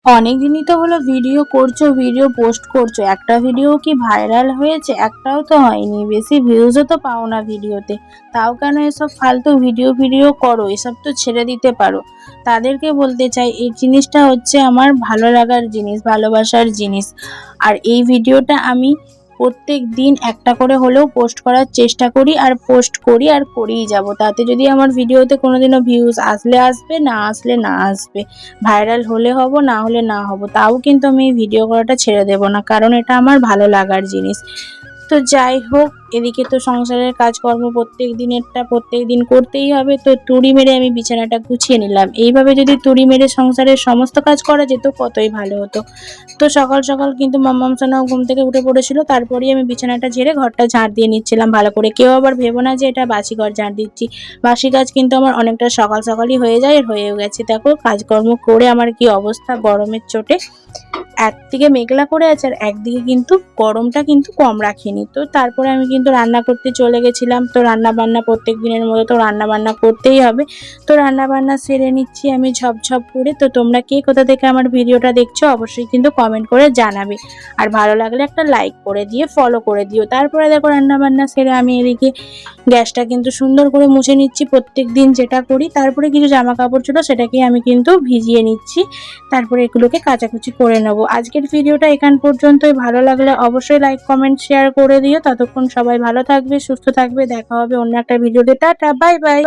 অনেক দিনই তো হলো ভিডিও করছো, ভিডিও পোস্ট করছো। একটা ভিডিও কি ভাইরাল হয়েছে? একটাও তো হয়নি। বেশি ভিউজও তো পাও না ভিডিওতে। তাও কেন এসব ফালতু ভিডিও করো? এসব তো ছেড়ে দিতে পারো। তাদেরকে বলতে চাই এই জিনিসটা হচ্ছে আমার ভালো লাগার জিনিস, ভালোবাসার জিনিস। আর এই ভিডিওটা আমি প্রত্যেকদিন একটা করে হলেও পোস্ট করার চেষ্টা করি আর পোস্ট করি আর করেই যাব। তাতে যদি আমার ভিডিওতে কোনোদিনও ভিউজ আসলে আসবে, না আসলে না আসবে। ভাইরাল হলে হব, না হলে না হব। তাও কিন্তু আমি এই ভিডিও করাটা ছেড়ে দেব না, কারণ এটা আমার ভালো লাগার জিনিস। তো যাই হোক, এদিকে তো সংসারের কাজকর্ম প্রত্যেকদিন করতেই হবে। তো তুড়ি মেরে আমি বিছানাটা গুছিয়ে নিলাম। এইভাবে যদি তুড়ি মেরে সংসারের সমস্ত কাজ করা যেত কতই ভালো হতো। তো সকাল সকাল কিন্তু মাম্মাম সোনাও ঘুম থেকে উঠে পড়েছিল। তারপরেই আমি বিছানাটা ঝেড়ে ঘরটা ঝাড় দিয়ে নিচ্ছিলাম ভালো করে। কেউ আবার ভেবো না যে এটা বাসি ঘর ঝাড় দিচ্ছি। বাসি কাজ কিন্তু আমার অনেকটা সকাল সকালই হয়ে যায়, আর হয়েও গেছে। দেখো কাজকর্ম করে আমার কি অবস্থা গরমের চোটে। একদিকে মেঘলা করে আছে আর একদিকে কিন্তু গরমটা কিন্তু কম রাখিনি। তো তারপরে আমি কিন্তু রান্না করতে চলে গেছিলাম। তো রান্না বান্না প্রত্যেক দিনের মতো তো রান্না বান্না করতেই হবে। তো রান্না বান্না সেরে নিচ্ছি আমি ঝপঝপ করে। তো তোমরা কে কোথা থেকে আমার ভিডিওটা দেখছো অবশ্যই কিন্তু কমেন্ট করে জানাবে। আর ভালো লাগলে একটা লাইক করে দিয়ে ফলো করে দিও। তারপরে দেখো রান্না বান্না সেরে আমি এদিকে গ্যাসটা কিন্তু সুন্দর করে মুছে নিচ্ছি প্রত্যেকদিন যেটা করি। তারপরে কিছু জামা কাপড় ছিল সেটাকে আমি কিন্তু ভিজিয়ে নিচ্ছি। তারপরে এগুলোকে কাচাকুচি করে নেব। আজকের ভিডিওটা এখান পর্যন্তই। ভালো লাগলে অবশ্যই লাইক কমেন্ট শেয়ার করে দিও। ততক্ষণ সবাই ভালো থাকবে, সুস্থ থাকবে। দেখা হবে অন্য একটা ভিডিওতে। Tata, bye bye.